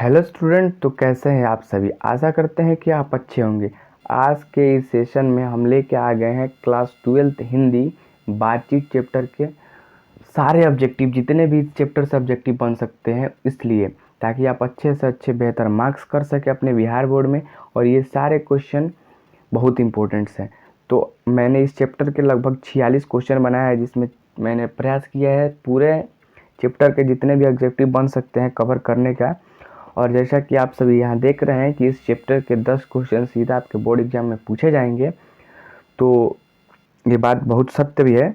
Hello student, तो कैसे हैं आप सभी। आशा करते हैं कि आप अच्छे होंगे। आज के इस सेशन में हम लेके आ गए हैं क्लास 12th हिंदी बातचीत चैप्टर के सारे ऑब्जेक्टिव, जितने भी चैप्टर से ऑब्जेक्टिव बन सकते हैं, इसलिए ताकि आप अच्छे से अच्छे बेहतर मार्क्स कर सकें अपने बिहार बोर्ड में। और ये सारे क्वेश्चन बहुत इंपॉर्टेंट्स हैं। तो मैंने इस चैप्टर के लगभग 46 क्वेश्चन बनाया है, जिसमें मैंने प्रयास किया है पूरे चैप्टर के जितने भी ऑब्जेक्टिव बन सकते हैं कवर करने का। और जैसा कि आप सभी यहाँ देख रहे हैं कि इस चैप्टर के 10 क्वेश्चन सीधा आपके बोर्ड एग्जाम में पूछे जाएंगे। तो ये बात बहुत सत्य भी है,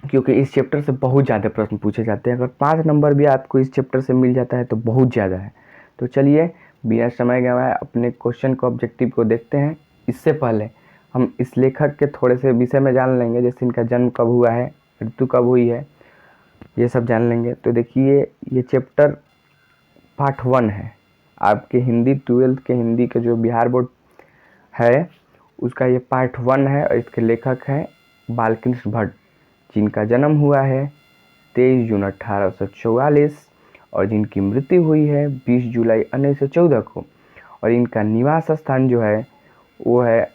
क्योंकि इस चैप्टर से बहुत ज़्यादा प्रश्न पूछे जाते हैं। अगर 5 नंबर भी आपको इस चैप्टर से मिल जाता है तो बहुत ज़्यादा है। तो चलिए बिना समय गंवाए अपने क्वेश्चन को ऑब्जेक्टिव को देखते हैं। इससे पहले हम इस लेखक के थोड़े से विषय में जान लेंगे, जैसे इनका जन्म कब हुआ है, मृत्यु कब हुई है, ये सब जान लेंगे। तो देखिए, ये चैप्टर पार्ट 1 है आपके हिंदी 12th के हिंदी के जो बिहार बोर्ड है उसका ये पार्ट 1 है। और इसके लेखक हैं बालकृष्ण भट्ट, जिनका जन्म हुआ है 23 जून 1844 और जिनकी मृत्यु हुई है 20 जुलाई 1914 को। और इनका निवास स्थान जो है वो है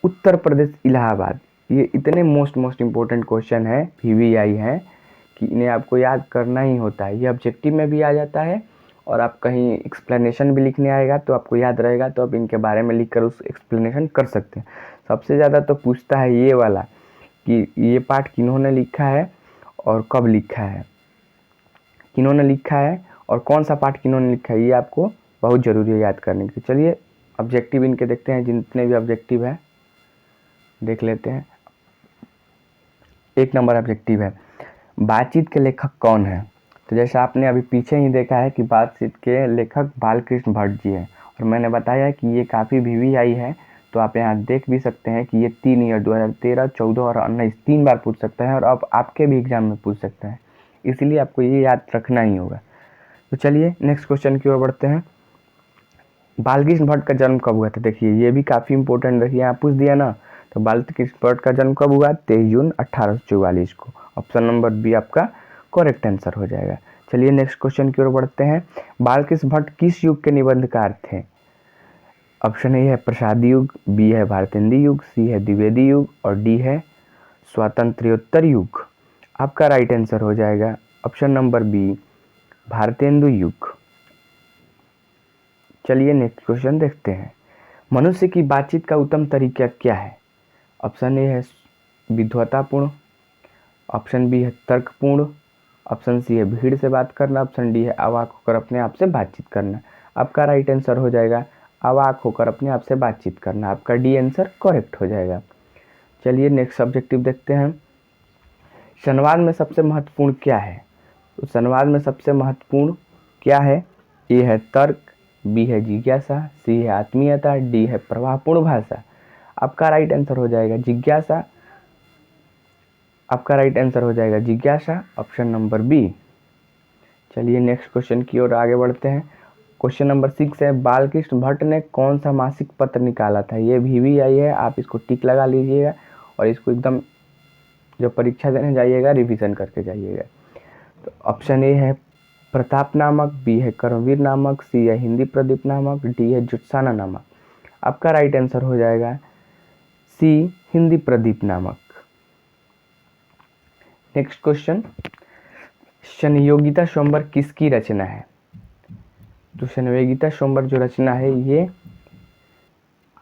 उत्तर प्रदेश, इलाहाबाद। ये इतने मोस्ट इम्पोर्टेंट क्वेश्चन है, VVI है, कि इन्हें आपको याद करना ही होता है। ये ऑब्जेक्टिव में भी आ जाता है और आप कहीं एक्सप्लेनेशन भी लिखने आएगा तो आपको याद रहेगा, तो आप इनके बारे में लिखकर उस एक्सप्लेनेशन कर सकते हैं। सबसे ज़्यादा तो पूछता है ये वाला कि ये पाठ किन्होंने लिखा है और कब लिखा है, किन्होंने लिखा है और कौन सा पाठ किन्होंने लिखा है, ये आपको बहुत ज़रूरी है याद करने के। चलिए ऑब्जेक्टिव इनके देखते हैं, जितने भी ऑब्जेक्टिव है देख लेते हैं। 1 नंबर ऑब्जेक्टिव है, बातचीत के लेखक कौन है। तो जैसा आपने अभी पीछे ही देखा है कि बातचीत के लेखक बालकृष्ण भट्ट जी हैं, और मैंने बताया कि ये काफ़ी VVI है। तो आप यहाँ देख भी सकते हैं कि ये 3 ईयर 2013, 14 और 19 3 बार पूछ सकता है, और अब आपके भी एग्जाम में पूछ सकता है, इसलिए आपको ये याद रखना ही होगा। तो चलिए नेक्स्ट क्वेश्चन की ओर बढ़ते हैं। बालकृष्ण भट्ट का जन्म कब हुआ था। देखिए ये भी काफ़ी इंपॉर्टेंट, देखिए यहाँ पूछ दिया ना। तो बालकृष्ण भट्ट का जन्म कब हुआ, 23 जून 1844 को। ऑप्शन नंबर बी आपका करेक्ट आंसर हो जाएगा। चलिए नेक्स्ट क्वेश्चन की ओर बढ़ते हैं। बालकृष्ण भट्ट किस युग के निबंधकार थे। ऑप्शन ए है प्रसाद युग, बी है भारतेंदु युग, सी है द्विवेदी युग और डी है स्वातंत्र्योत्तर युग। आपका राइट आंसर हो जाएगा ऑप्शन नंबर बी भारतेंदु युग। चलिए नेक्स्ट क्वेश्चन देखते हैं। मनुष्य की बातचीत का उत्तम तरीका क्या है। ऑप्शन ए है विद्वतापूर्ण, ऑप्शन बी है तर्कपूर्ण, ऑप्शन सी है भीड़ से बात करना, ऑप्शन डी है अवाक होकर अपने आप से बातचीत करना। आपका राइट आंसर हो जाएगा अवाक होकर अपने आप से बातचीत करना। आपका डी आंसर करेक्ट हो जाएगा। चलिए नेक्स्ट ऑब्जेक्टिव देखते हैं। संवाद में सबसे महत्वपूर्ण क्या है। तो संवाद में सबसे महत्वपूर्ण क्या है। ए है तर्क, बी है जिज्ञासा, सी है आत्मीयता, डी है प्रभावपूर्ण भाषा। आपका राइट आंसर हो जाएगा जिज्ञासा। आपका राइट आंसर हो जाएगा जिज्ञासा, ऑप्शन नंबर बी। चलिए नेक्स्ट क्वेश्चन की ओर आगे बढ़ते हैं। क्वेश्चन नंबर 6 है, बालकृष्ण भट्ट ने कौन सा मासिक पत्र निकाला था। ये VVI है, आप इसको टिक लगा लीजिएगा और इसको एकदम जब परीक्षा देने जाइएगा रिवीजन करके जाइएगा। तो ऑप्शन ए है प्रताप नामक, बी है कर्मवीर नामक, सी है हिंदी प्रदीप नामक, डी है जुत्साना नामक। आपका राइट आंसर हो जाएगा सी हिंदी प्रदीप नामक। नेक्स्ट क्वेश्चन, संयोगिता स्वयंवर किसकी रचना है। तो संयोगिता स्वयंवर जो रचना है, ये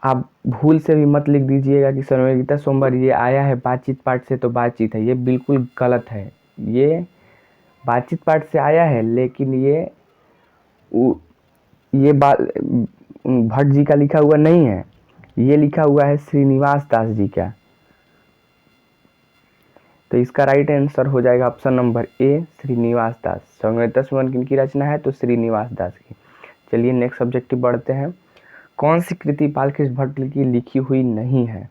आप भूल से भी मत लिख दीजिएगा कि संयोगिता स्वयंवर ये आया है बातचीत पाठ से, तो बातचीत है, ये बिल्कुल गलत है। ये बातचीत पाठ से आया है, लेकिन ये भट्ट जी का लिखा हुआ नहीं है, ये लिखा हुआ है श्रीनिवास दास जी का। तो इसका राइट आंसर हो जाएगा ऑप्शन नंबर ए श्रीनिवास दास। संयोगिता स्वयंवर किनकी रचना है, तो श्रीनिवास दास की। चलिए नेक्स्ट ऑब्जेक्टिव बढ़ते हैं। कौन सी कृति बालकृष्ण भट्ट की लिखी हुई नहीं है।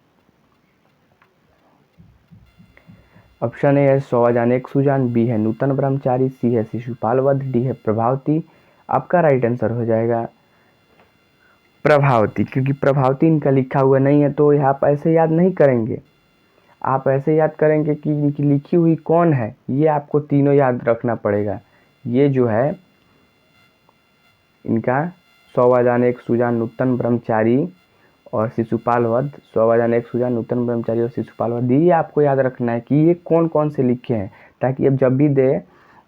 ऑप्शन ए है 100 अजान एक सुजान, बी है नूतन ब्रह्मचारी, सी है शिशुपाल वध, डी है प्रभावती। आपका राइट आंसर हो जाएगा प्रभावती, क्योंकि प्रभावती इनका लिखा हुआ नहीं है। तो आप ऐसे याद नहीं करेंगे, आप ऐसे याद करेंगे कि इनकी लिखी हुई कौन है। ये आपको तीनों याद रखना पड़ेगा। ये जो है इनका 100वां जान एक सुजान नूतन ब्रह्मचारी और शिशुपाल वध, 100वां जान एक सुजान नूतन ब्रह्मचारी और शिशुपाल वध। ये आपको याद रखना है कि ये कौन कौन से लिखे हैं, ताकि अब जब भी दे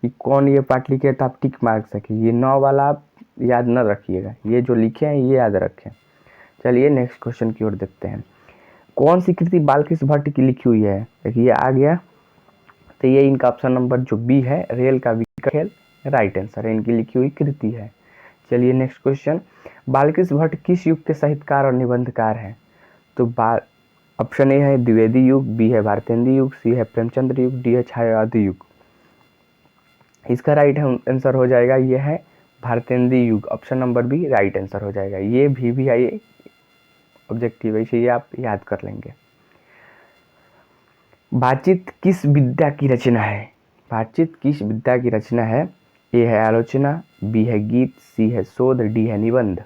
कि कौन ये पार्ट लिखे तो आप टिक मार सके। ये 9 वाला आप याद न रखिएगा, ये जो लिखे हैं ये याद रखें। चलिए नेक्स्ट क्वेश्चन की ओर देखते हैं। कौन सी कृति बालकृष्ण भट्ट की लिखी हुई है? देखिए आ गया, तो ये इनका ऑप्शन नंबर जो बी है, रेल का विकट खेल, राइट आंसर है, इनकी लिखी हुई कृति है। चलिए नेक्स्ट क्वेश्चन, बालकृष्ण भट्ट किस युग के साहित्यकार और निबंधकार हैं? तो ऑप्शन ए है द्विवेदी युग, बी है भारतेंदु युग, सी है प्रेमचंद्र युग, डी है छायावादी युग। इसका राइट आंसर हो जाएगा ये है भारतेंदु युग, option number B right answer हो जाएगा। ये भी आई ऑब्जेक्टिव है, इसे आप याद कर लेंगे। बातचीत किस विद्या की रचना है? बातचीत किस विद्या की रचना है? ए है आलोचना, बी है गीत, सी है शोध, डी है निबंध।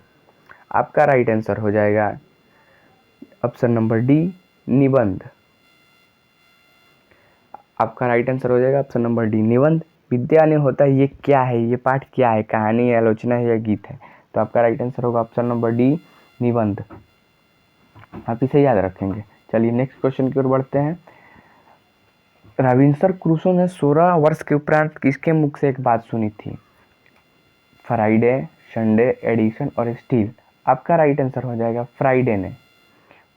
आपका राइट आंसर हो जाएगा ऑप्शन नंबर डी निबंध। आपका राइट आंसर हो जाएगा ऑप्शन नंबर डी निबंध। विद्या ने होता है ये क्या है, ये पाठ क्या है, कहानी है, आलोचना है या गीत है? तो आपका राइट आंसर होगा ऑप्शन नंबर डी निबंध। आप इसे याद रखेंगे। चलिए नेक्स्ट क्वेश्चन की ओर बढ़ते हैं। रॉबिन्सन क्रूसो ने 16 वर्ष के उपरांत किसके मुख से एक बात सुनी थी? फ्राइडे, संडे, एडिसन और स्टील। आपका राइट आंसर हो जाएगा फ्राइडे ने।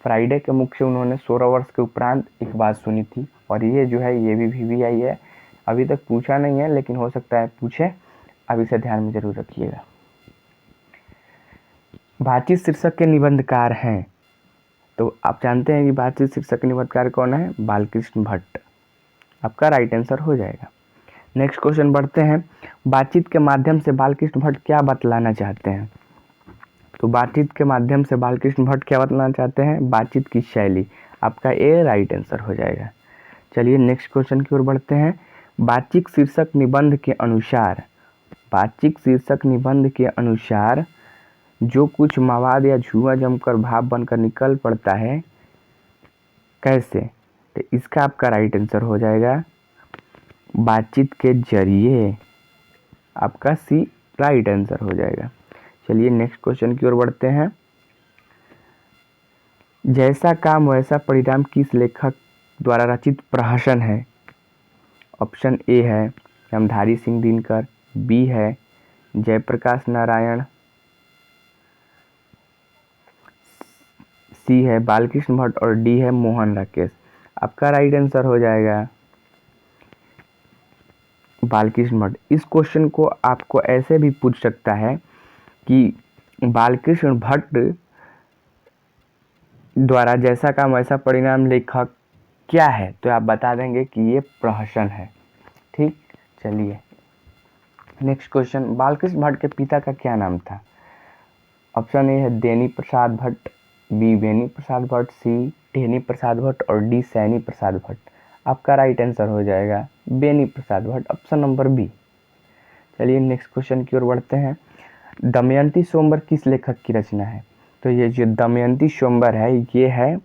फ्राइडे के मुख से उन्होंने 16 वर्ष के उपरांत एक बात सुनी थी, और ये जो है ये भी आई है। अभी तक पूछा नहीं है लेकिन हो सकता है पूछे, अब इसे ध्यान में जरूर रखिएगा। बातचीत शीर्षक के निबंधकार हैं, तो आप जानते हैं कि बातचीत शीर्षक के निबंधकार कौन है? बालकृष्ण भट्ट। आपका राइट आंसर हो जाएगा। नेक्स्ट क्वेश्चन बढ़ते हैं। बातचीत के माध्यम से बालकृष्ण भट्ट क्या बतलाना चाहते हैं? तो बातचीत के माध्यम से बालकृष्ण भट्ट क्या बतलाना चाहते हैं? बातचीत की शैली। आपका ए राइट आंसर हो जाएगा। चलिए नेक्स्ट क्वेश्चन की ओर बढ़ते हैं। बातचीत शीर्षक निबंध के अनुसार, बातचीत शीर्षक निबंध के अनुसार जो कुछ मवाद या झुआ जमकर भाव बनकर निकल पड़ता है, कैसे? तो इसका आपका राइट आंसर हो जाएगा बातचीत के जरिए। आपका सी राइट आंसर हो जाएगा। चलिए नेक्स्ट क्वेश्चन की ओर बढ़ते हैं। जैसा काम वैसा परिणाम किस लेखक द्वारा रचित प्रहसन है? ऑप्शन ए है रामधारी सिंह दिनकर, बी है जयप्रकाश नारायण, सी है बालकृष्ण भट्ट और डी है मोहन राकेश। आपका राइट आंसर हो जाएगा बालकृष्ण भट्ट। इस क्वेश्चन को आपको ऐसे भी पूछ सकता है कि बालकृष्ण भट्ट द्वारा जैसा काम वैसा परिणाम लेखक क्या है, तो आप बता देंगे कि ये प्रहसन है। ठीक, चलिए नेक्स्ट क्वेश्चन। बालकृष्ण भट्ट के पिता का क्या नाम था? ऑप्शन ए है देनी प्रसाद भट्ट, बी बेनी प्रसाद भट्ट, सी टेनी प्रसाद भट्ट और डी सैनी प्रसाद भट्ट। आपका राइट आंसर हो जाएगा Beni Prasad Bhatt, option number B. चलिए नेक्स्ट क्वेश्चन की ओर बढ़ते हैं। दमयंती स्वयंवर किस लेखक की रचना है? तो ये जो दमयंती स्वयंवर है ये है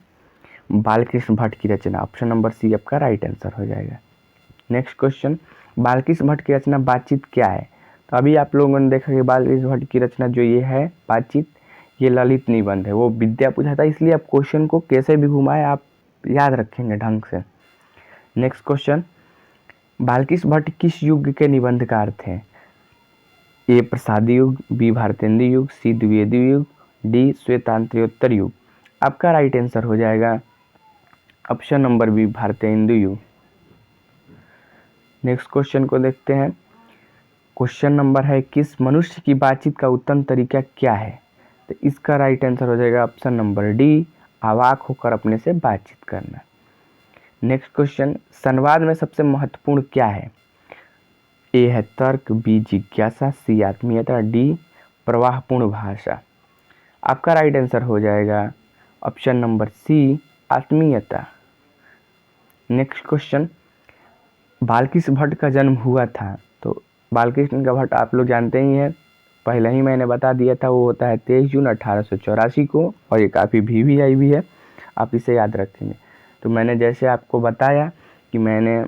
बालकृष्ण भट्ट की रचना, ऑप्शन नंबर सी आपका राइट आंसर हो जाएगा। नेक्स्ट क्वेश्चन, बालकृष्ण भट्ट की रचना बातचीत क्या है? तो अभी आप लोगों ने देखा कि बालकृष्ण भट्ट की रचना जो ये है बातचीत, ये ललित निबंध है। वो विद्या पूछा था, इसलिए आप क्वेश्चन को कैसे भी घुमाए आप याद रखेंगे ढंग से। नेक्स्ट क्वेश्चन, बालकृष्ण भट्ट किस युग के निबंधकार थे? ए प्रसादी युग, बी भारतेंदु युग, सी द्विवेदी युग, डी श्वेतांत्रोत्तर युग। आपका राइट आंसर हो जाएगा ऑप्शन नंबर बी भारतेंदु युग। नेक्स्ट क्वेश्चन को देखते हैं। क्वेश्चन नंबर है किस मनुष्य की बातचीत का उत्तम तरीका क्या है? तो इसका राइट आंसर हो जाएगा ऑप्शन नंबर डी अवाक होकर अपने से बातचीत करना। नेक्स्ट क्वेश्चन, संवाद में सबसे महत्वपूर्ण क्या है? ए है तर्क, बी जिज्ञासा, सी आत्मीयता, डी प्रवाहपूर्ण भाषा। आपका राइट आंसर हो जाएगा ऑप्शन नंबर सी आत्मीयता। नेक्स्ट क्वेश्चन, बालकृष्ण भट्ट का जन्म हुआ था? तो बालकृष्ण का भट्ट आप लोग जानते ही हैं, पहले ही मैंने बता दिया था, वो होता है 23 जून 1884 को, और ये काफ़ी VVI भी है, आप इसे याद रखेंगे। तो मैंने जैसे आपको बताया कि मैंने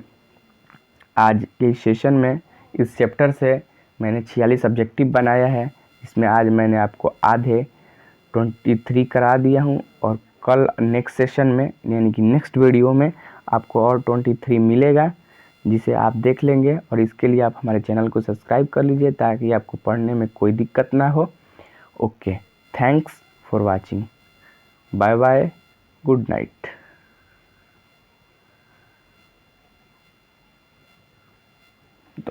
आज के सेशन में इस चैप्टर से मैंने 46 ऑब्जेक्टिव बनाया है, इसमें आज मैंने आपको आधे 23 करा दिया हूँ, और कल नेक्स्ट सेशन में यानी कि नेक्स्ट वीडियो में आपको और 23 मिलेगा, जिसे आप देख लेंगे। और इसके लिए आप हमारे चैनल को सब्सक्राइब कर लीजिए ताकि आपको पढ़ने में कोई दिक्कत ना हो। Okay, thanks for watching, bye bye, good night.